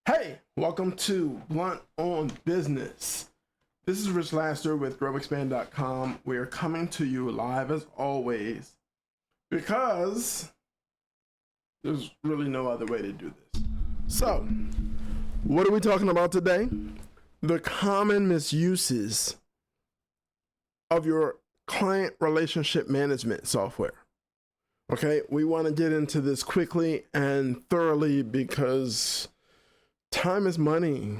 Hey, welcome to Blunt on Business. This is Rich Laster with growexpand.com. We are coming to you live as always because there's really no other way to do this. So, what are we talking about today? The common misuses of your client relationship management software. Okay, we want to get into this quickly and thoroughly because time is money,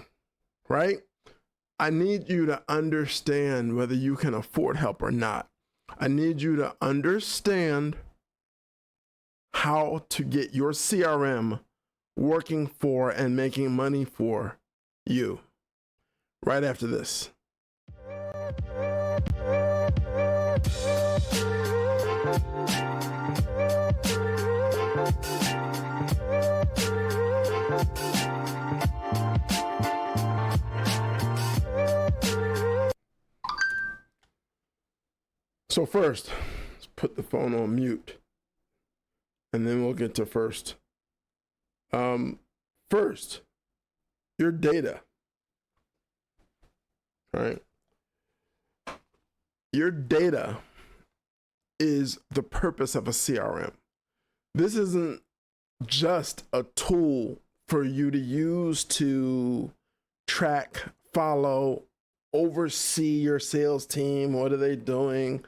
right? I need you to understand whether you can afford help or not. I need you to understand how to get your CRM working for and making money for you. Right after this. So first, let's put the phone on mute, and then we'll get to first. First, your data, right? Your data is the purpose of a CRM. This isn't just a tool for you to use to track, follow, oversee your sales team. What are they doing?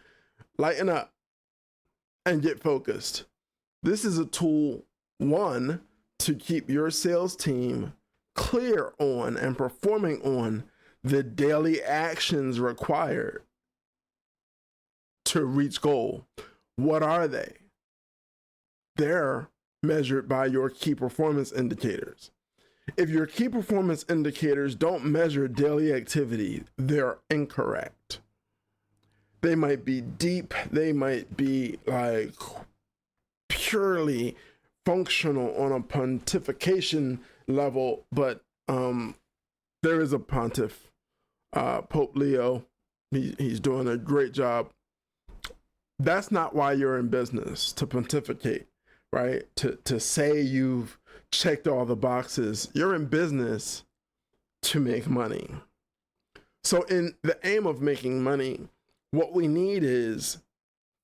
Lighten up and get focused. This is a tool, one, to keep your sales team clear on and performing on the daily actions required to reach goal. What are they? They're measured by your key performance indicators. If your key performance indicators don't measure daily activity, they're incorrect. They might be deep, they might be like purely functional on a pontification level, but there is a pontiff, Pope Leo. He's doing a great job. That's not why you're in business, to pontificate, right? To say you've checked all the boxes. You're in business to make money. So in the aim of making money, what we need is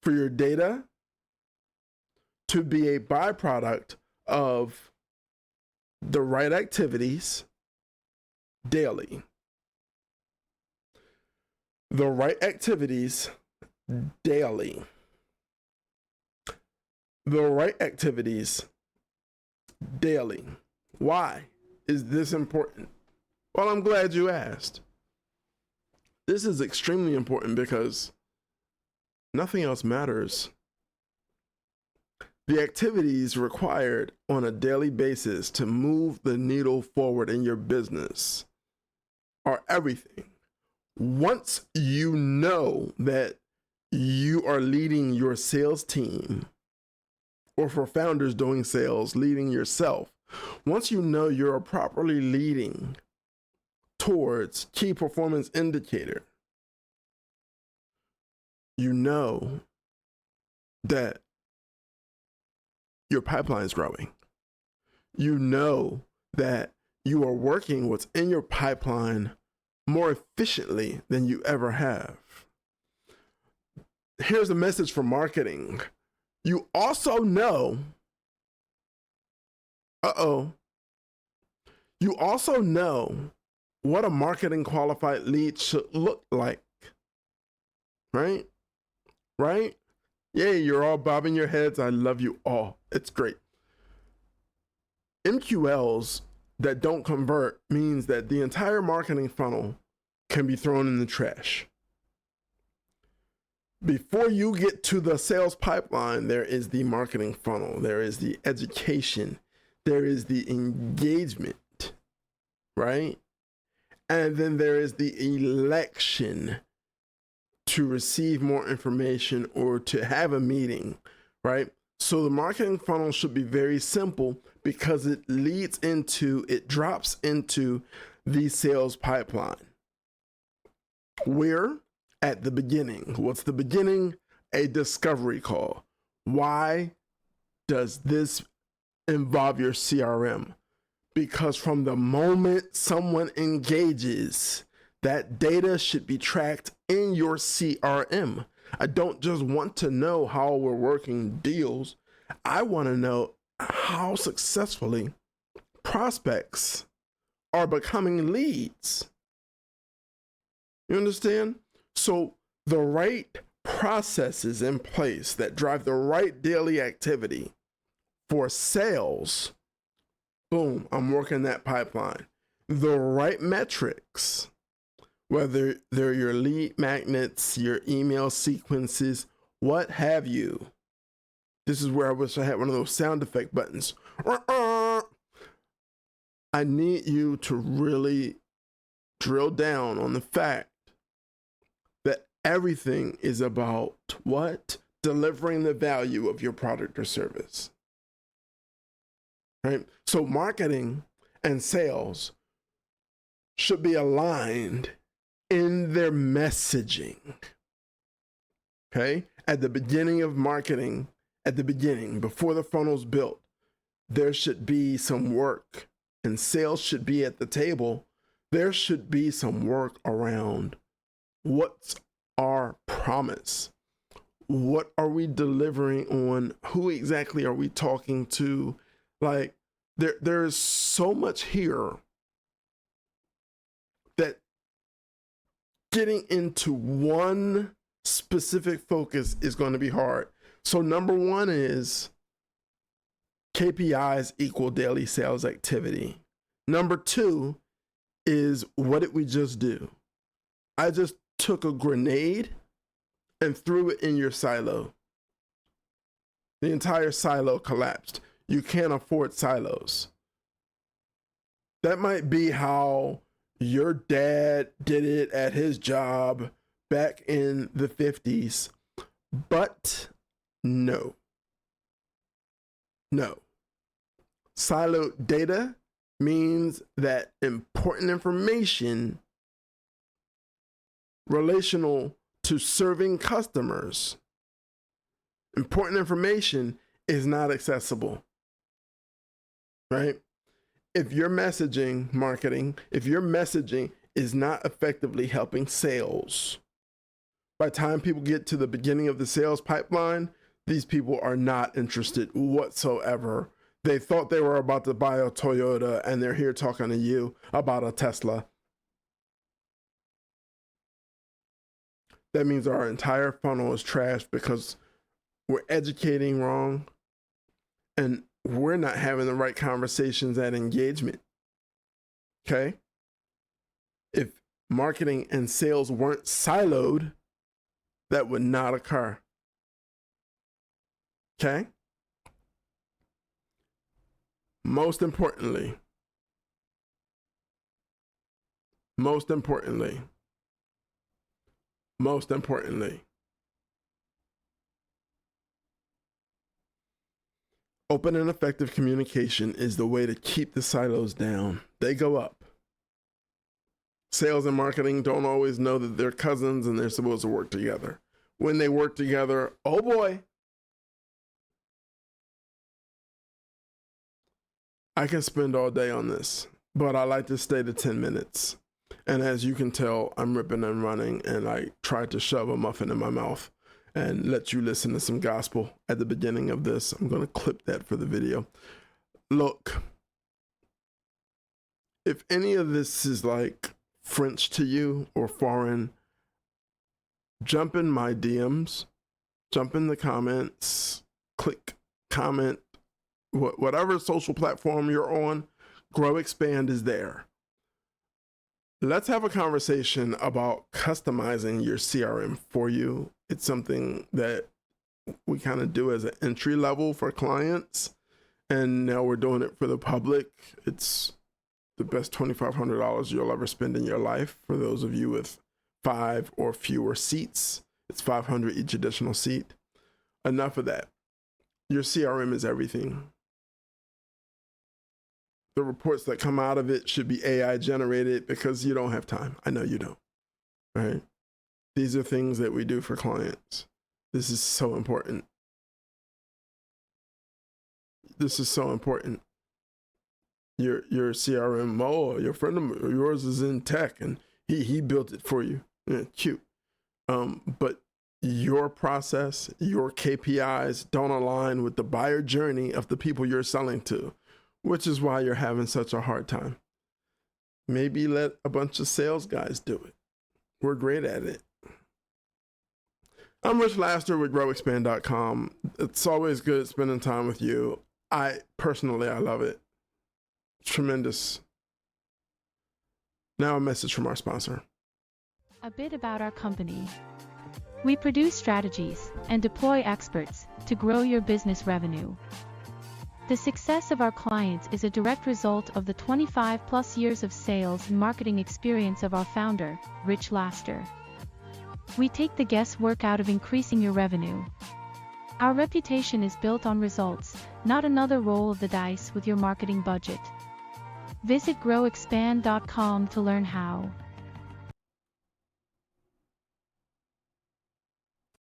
for your data to be a byproduct of the right activities daily. The right activities daily. The right activities daily. Why is this important? Well, I'm glad you asked. This is extremely important because nothing else matters. The activities required on a daily basis to move the needle forward in your business are everything. Once you know that you are leading your sales team, or for founders doing sales, leading yourself, once you know you're properly leading towards key performance indicator, you know that your pipeline is growing. You know that you are working what's in your pipeline more efficiently than you ever have. Here's a message for marketing. You also know, you also know what a marketing qualified lead should look like, right? Right? Yeah, you're all bobbing your heads. I love you all. It's great. MQLs that don't convert means that the entire marketing funnel can be thrown in the trash. Before you get to the sales pipeline, there is the marketing funnel, there is the education, there is the engagement, right? And then there is the election to receive more information or to have a meeting, right? So the marketing funnel should be very simple because it drops into the sales pipeline. We're at the beginning. What's the beginning? A discovery call. Why does this involve your CRM? because from the moment someone engages, that data should be tracked in your CRM. I don't just want to know how we're working deals. I want to know how successfully prospects are becoming leads. You understand? So the right processes in place that drive the right daily activity for sales, boom, I'm working that pipeline. The right metrics, whether they're your lead magnets, your email sequences, what have you. This is where I wish I had one of those sound effect buttons. I need you to really drill down on the fact that everything is about what? Delivering the value of your product or service. Right? So marketing and sales should be aligned in their messaging. Okay? At the beginning of marketing, at the beginning, before the funnel's built, there should be some work, and sales should be at the table. There should be some work around what's our promise? What are we delivering on? Who exactly are we talking to? Like, there's so much here that getting into one specific focus is going to be hard. So number one is KPIs equal daily sales activity. Number two is, what did we just do? I just took a grenade and threw it in your silo. The entire silo collapsed. You can't afford silos. That might be how your dad did it at his job back in the 50s, but no. Siloed data means that important information relational to serving customers, important information is not accessible, right? If your messaging, marketing, if your messaging is not effectively helping sales, by the time people get to the beginning of the sales pipeline, these people are not interested whatsoever. They thought they were about to buy a Toyota, and they're here talking to you about a Tesla. That means our entire funnel is trashed because we're educating wrong and we're not having the right conversations at engagement. Okay? If marketing and sales weren't siloed, that would not occur. Okay? Most importantly, open and effective communication is the way to keep the silos down. They go up. Sales and marketing don't always know that they're cousins and they're supposed to work together. When they work together, oh boy, I can spend all day on this, but I like to stay to 10 minutes. And as you can tell, I'm ripping and running, and I tried to shove a muffin in my mouth and let you listen to some gospel at the beginning of this. I'm going to clip that for the video. Look, if any of this is like French to you or foreign, jump in my DMs, jump in the comments, click comment, whatever social platform you're on, Grow Expand is there. Let's have a conversation about customizing your CRM for you. It's something that we kind of do as an entry level for clients, and now we're doing it for the public. It's the best $2,500 you'll ever spend in your life. For those of you with 5 or fewer seats, it's $500 each additional seat. Enough of that. Your CRM is everything. The reports that come out of it should be AI generated because you don't have time. I know you don't, right? These are things that we do for clients. This is so important. This is so important. your CRM. Oh, your friend of yours is in tech and he built it for you. Yeah, cute. But your process, your KPIs don't align with the buyer journey of the people you're selling to, which is why you're having such a hard time. Maybe let a bunch of sales guys do it. We're great at it. I'm Rich Laster with growexpand.com. It's always good spending time with you. I love it. Tremendous. Now a message from our sponsor. A bit about our company. We produce strategies and deploy experts to grow your business revenue. The success of our clients is a direct result of the 25+ years of sales and marketing experience of our founder, Rich Laster. We take the guesswork out of increasing your revenue. Our reputation is built on results, not another roll of the dice with your marketing budget. Visit growexpand.com to learn how.